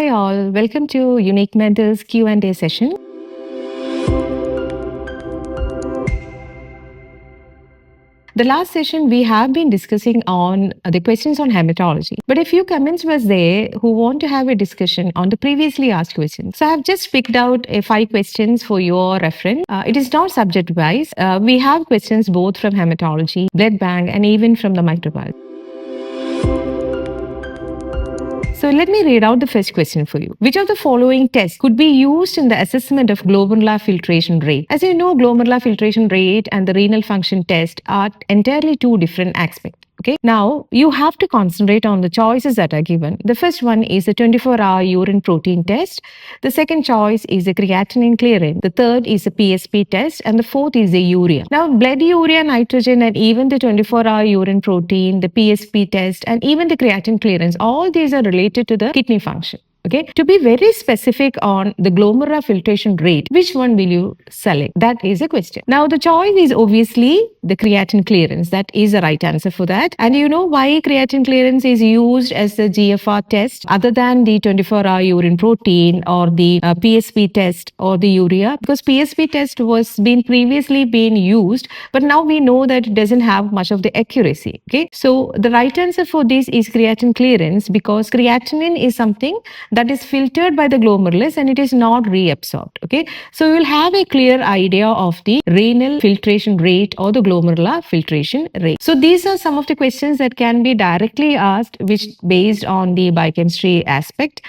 Hi all, welcome to Unique Mentors Q&A session. The last session we have been discussing on the questions on hematology, but a few comments was there who want to have a discussion on the previously asked questions. So I have just picked out 5 questions for your reference. It is not subject wise. We have questions both from hematology, blood bank, and even from the microbiology. So let me read out the first question for you. Which of the following tests could be used in the assessment of glomerular filtration rate? As you know, glomerular filtration rate and the renal function test are entirely two different aspects. Okay. Now you have to concentrate on the choices that are given. The first one is a 24-hour urine protein test. The second choice is a creatinine clearance. The third is a PSP test, and the fourth is a urea. Now, blood urea, nitrogen, and even the 24-hour urine protein, the PSP test, and even the creatinine clearance, all these are related to the kidney function. Okay, to be very specific on the glomerular filtration rate, which one will you select? That is a question. Now, the choice is obviously the creatinine clearance. That is the right answer for that. And you know why creatinine clearance is used as the GFR test other than the 24-hour urine protein or the PSP test or the urea? Because PSP test was previously been used, but now we know that it doesn't have much of the accuracy. Okay, so the right answer for this is creatinine clearance, because creatinine is something that is filtered by the glomerulus and it is not reabsorbed. Okay, so you will have a clear idea of the renal filtration rate or the glomerular filtration rate. So these are some of the questions that can be directly asked, which based on the biochemistry aspect.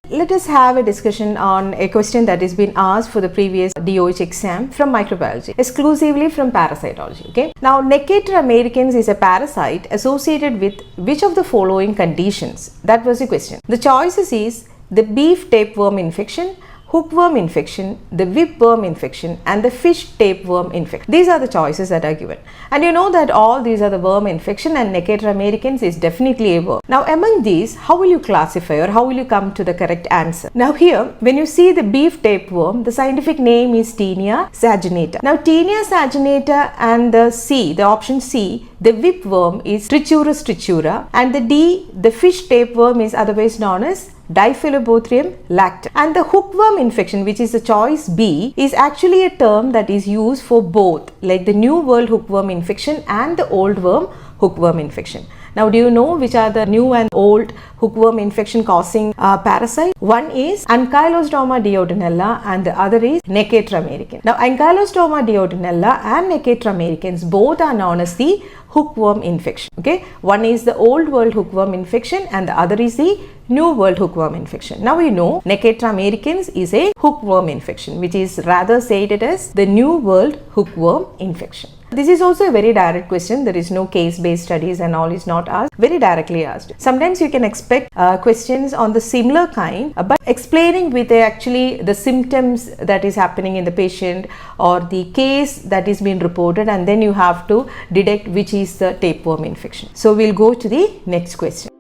Let us have a discussion on a question that has been asked for the previous DOH exam from microbiology, exclusively from parasitology. Okay. Now, Necator americans is a parasite associated with which of the following conditions? That was the question. The choices is the beef tapeworm infection, hookworm infection, the whipworm infection, and the fish tapeworm infection. These are the choices that are given. And you know that all these are the worm infection, and Necator americans is definitely a worm. Now, among these, how will you classify or how will you come to the correct answer? Now here, when you see the beef tapeworm, the scientific name is Taenia saginata. Now, Taenia saginata and the option C, the whipworm is Trichuris trichura, and the D, the fish tapeworm, is otherwise known as Diphyllobothrium lactam. And the hookworm infection, which is the choice B, is actually a term that is used for both, like the New World hookworm infection and the Old World hookworm infection. Now, do you know which are the new and old hookworm infection causing parasite? One is Ankylostomum duodenella and the other is Necator americans. Now, Ankylostomum duodenella and Necator americans both are known as the hookworm infection. Okay, one is the Old World hookworm infection and the other is the New World hookworm infection. Now we know Necator americans is a hookworm infection, which is rather stated as the New World hookworm infection. This is also a very direct question. There is no case-based studies and all is not asked, very directly asked. Sometimes you can expect questions on the similar kind, but explaining with actually the symptoms that is happening in the patient or the case that is being reported, and then you have to detect which is the tapeworm infection. So we'll go to the next question.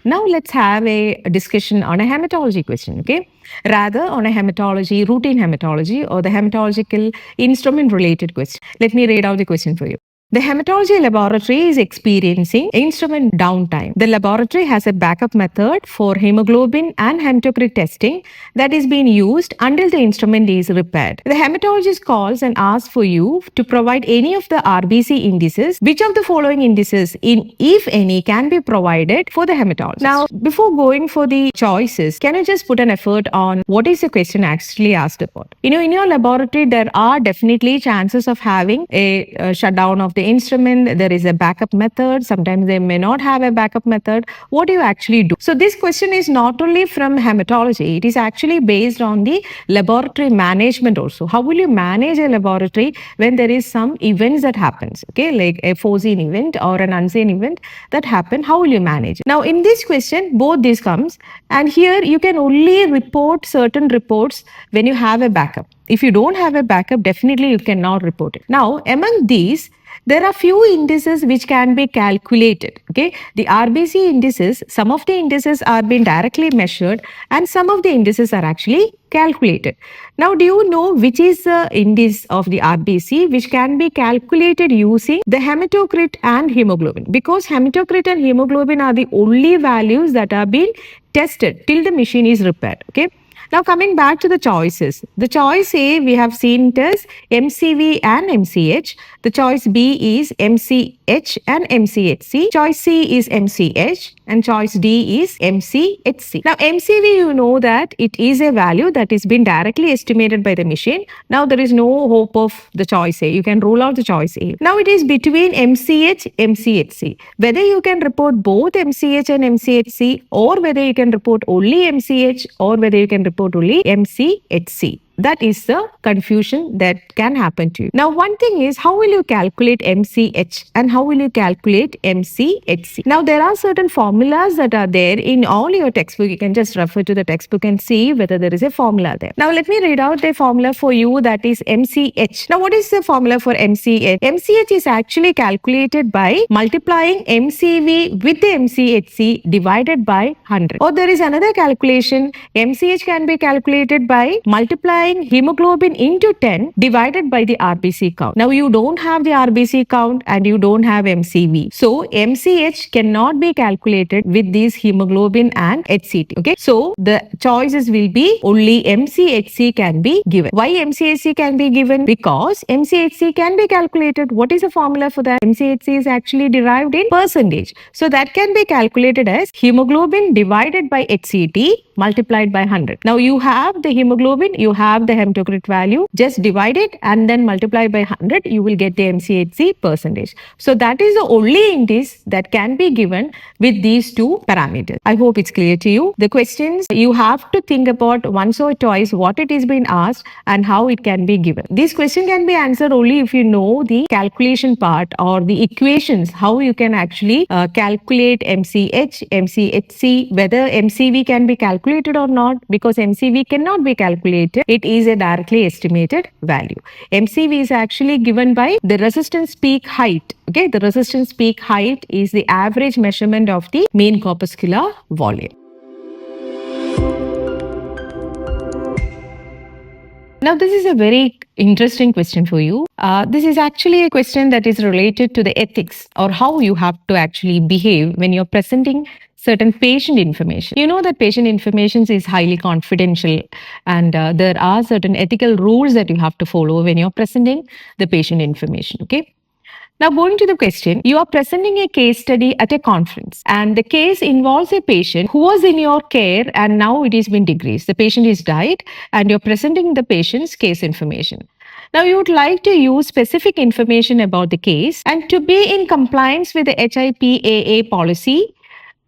Now let's have a discussion on a hematology question, okay? Rather on a hematology, routine hematology or the hematological instrument related question. Let me read out the question for you. The hematology laboratory is experiencing instrument downtime. The laboratory has a backup method for hemoglobin and hematocrit testing that is being used until the instrument is repaired. The hematologist calls and asks for you to provide any of the RBC indices. Which of the following indices, if any, can be provided for the hematologist? Now, before going for the choices, can you just put an effort on what is the question actually asked about? You know, in your laboratory, there are definitely chances of having a shutdown of the instrument. There is a backup method. Sometimes they may not have a backup method. What do you actually do? So this question is not only from hematology, it is actually based on the laboratory management also. How will you manage a laboratory when there is some events that happens, okay, like a foreseen event or an unseen event that happen? How will you manage it? Now in this question, both these comes, and here you can only report certain reports when you have a backup. If you don't have a backup, definitely you cannot report it. Now among these, There are few indices which can be calculated. Okay, the RBC indices, some of the indices are being directly measured and some of the indices are actually calculated. Now, do you know which is the index of the RBC which can be calculated using the hematocrit and hemoglobin? Because hematocrit and hemoglobin are the only values that are being tested till the machine is repaired. Okay. Now coming back to the choices. The choice A we have seen it as MCV and MCH. The choice B is MCH and MCHC. Choice C is MCH and choice D is MCHC. Now MCV, you know that it is a value that is been directly estimated by the machine. Now there is no hope of the choice A. You can rule out the choice A. Now it is between MCH, MCHC. Whether you can report both MCH and MCHC, or whether you can report only MCH, or whether you can report only MCHC. That is the confusion that can happen to you. Now, one thing is, how will you calculate MCH and how will you calculate MCHC? Now, there are certain formulas that are there in all your textbook. You can just refer to the textbook and see whether there is a formula there. Now, let me read out the formula for you, that is MCH. Now, what is the formula for MCH? MCH is actually calculated by multiplying MCV with the MCHC divided by 100. Or there is another calculation. MCH can be calculated by multiplying hemoglobin into 10 divided by the RBC count. Now you don't have the RBC count and you don't have MCV. So MCH cannot be calculated with these hemoglobin and HCT. Okay. So the choices will be only MCHC can be given. Why MCHC can be given? Because MCHC can be calculated. What is the formula for that? MCHC is actually derived in percentage. So that can be calculated as hemoglobin divided by HCT multiplied by 100. Now you have the hemoglobin, you have the hematocrit value, just divide it and then multiply by 100, you will get the MCHC percentage. So that is the only index that can be given with these two parameters. I hope it's clear to you. The questions, you have to think about once or twice what it is being asked and how it can be given. This question can be answered only if you know the calculation part or the equations, how you can actually calculate MCH, MCHC, whether MCV can be calculated or not, because MCV cannot be calculated. It is a directly estimated value. MCV is actually given by the resistance peak height. Okay, the resistance peak height is the average measurement of the mean corpuscular volume. Now, this is a very interesting question for you. This is actually a question that is related to the ethics or how you have to actually behave when you're presenting certain patient information. You know that patient information is highly confidential and there are certain ethical rules that you have to follow when you're presenting the patient information. Okay. Now, going to the question, you are presenting a case study at a conference and the case involves a patient who was in your care and now it has been decreased. The patient is died and you're presenting the patient's case information. Now, you would like to use specific information about the case and to be in compliance with the HIPAA policy.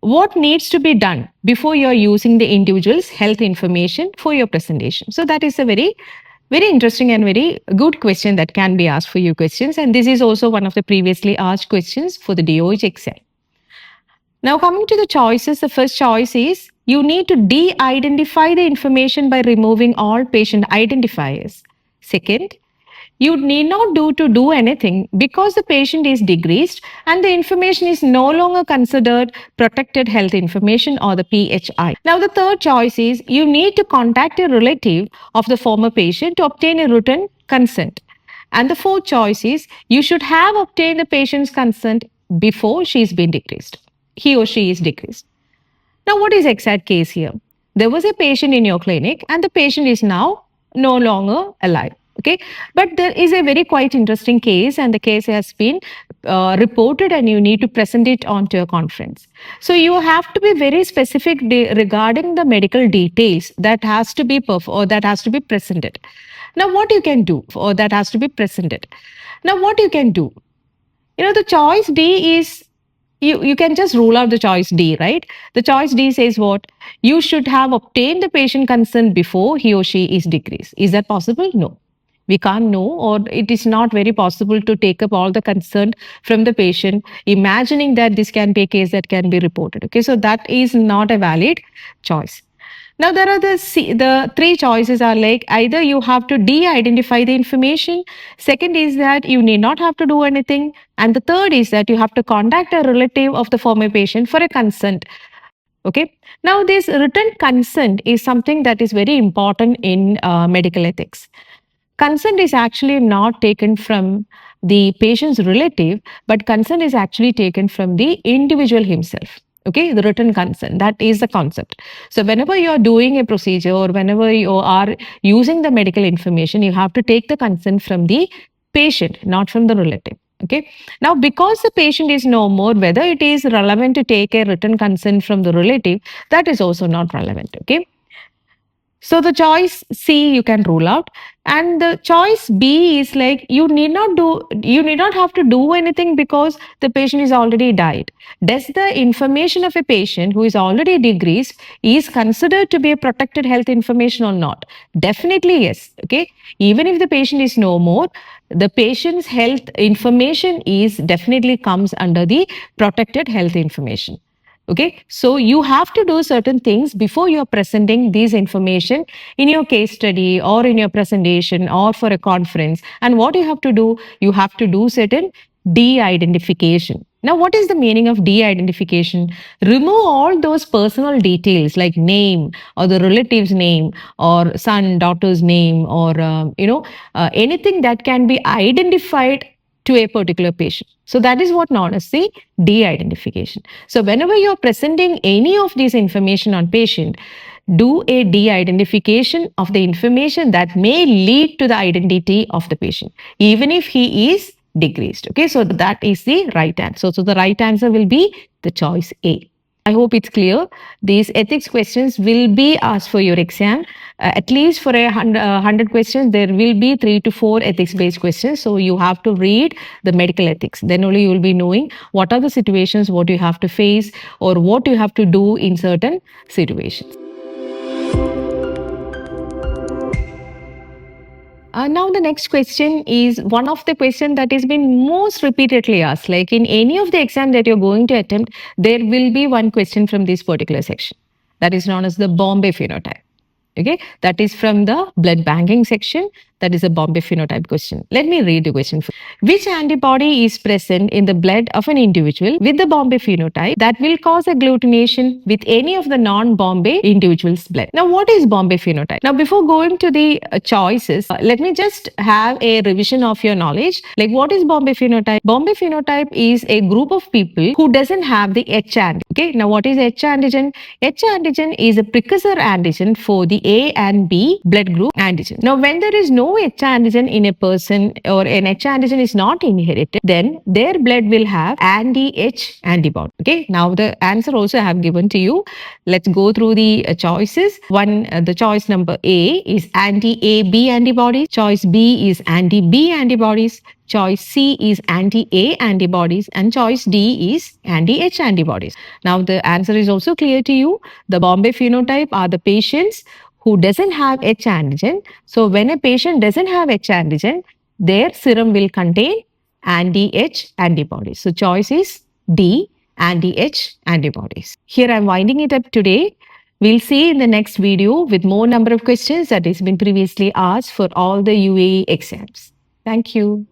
What needs to be done before you're using the individual's health information for your presentation? So that is a very interesting and very good question that can be asked for you questions. And this is also one of the previously asked questions for the DOH exam. Now coming to the choices, the first choice is you need to de-identify the information by removing all patient identifiers. Second, you need not do anything because the patient is decreased and the information is no longer considered protected health information or the PHI. Now the third choice is you need to contact a relative of the former patient to obtain a written consent. And the fourth choice is you should have obtained the patient's consent before he or she is decreased. Now what is the exact case here? There was a patient in your clinic and the patient is now no longer alive. Okay, but there is a very quite interesting case and the case has been reported and you need to present it onto a conference. So you have to be very specific regarding the medical details that has to be presented. Now what you can do or that has to be presented. Now what you can do, you know, the choice D is you can just rule out the choice D, right? The choice D says what? You should have obtained the patient consent before he or she is decreased. Is that possible? No. We can't know, or it is not very possible to take up all the consent from the patient, imagining that this can be a case that can be reported. Okay, so that is not a valid choice. Now there are the three choices are like either you have to de-identify the information, second is that you need not have to do anything, and the third is that you have to contact a relative of the former patient for a consent. Okay. Now this written consent is something that is very important in medical ethics. Consent is actually not taken from the patient's relative, but consent is actually taken from the individual himself. Okay, the written consent, that is the concept. So whenever you are doing a procedure or whenever you are using the medical information, you have to take the consent from the patient, not from the relative. Okay. Now, because the patient is no more, whether it is relevant to take a written consent from the relative, that is also not relevant. Okay. So the choice C you can rule out, and the choice B is like you need not have to do anything because the patient is already died. Does the information of a patient who is already deceased is considered to be a protected health information or not? Definitely yes. Okay, even if the patient is no more, the patient's health information is definitely comes under the protected health information. Okay, so you have to do certain things before you're presenting these information in your case study or in your presentation or for a conference. And what you have to do, you have to do certain de-identification. Now, what is the meaning of de-identification? Remove all those personal details like name or the relative's name or son, daughter's name or anything that can be identified to a particular patient. So that is what known as the de-identification. So whenever you're presenting any of these information on patient, do a de-identification of the information that may lead to the identity of the patient, even if he is decreased. Okay, so that is the right answer. So the right answer will be the choice A. I hope it's clear. These ethics questions will be asked for your exam. At least for 100 questions, there will be 3 to 4 ethics-based questions. So you have to read the medical ethics. Then only you will be knowing what are the situations, what you have to face, or what you have to do in certain situations. Now the next question is one of the questions that has been most repeatedly asked. Like in any of the exam that you're going to attempt, there will be one question from this particular section. That is known as the Bombay phenotype. Okay, that is from the blood banking section. That is a Bombay phenotype question. Let me read the question. Which antibody is present in the blood of an individual with the Bombay phenotype that will cause agglutination with any of the non-Bombay individual's blood? Now, what is Bombay phenotype? Now, before going to the choices, let me just have a revision of your knowledge. Like, what is Bombay phenotype? Bombay phenotype is a group of people who doesn't have the H antigen. Okay, now what is H antigen? H antigen is a precursor antigen for the A and B blood group antigen. Now, when there is no H antigen in a person or an H antigen is not inherited, then their blood will have anti-H antibody. Okay, now the answer also I have given to you. Let's go through the choices. The choice number A is anti-AB antibodies. Choice B is anti-B antibodies. Choice C is anti-A antibodies and choice D is anti-H antibodies. Now the answer is also clear to you. The Bombay phenotype are the patients who doesn't have H antigen. So when a patient doesn't have H antigen, their serum will contain anti-H antibodies. So choice is D, anti-H antibodies. Here I'm winding it up today. We'll see in the next video with more number of questions that has been previously asked for all the UAE exams. Thank you.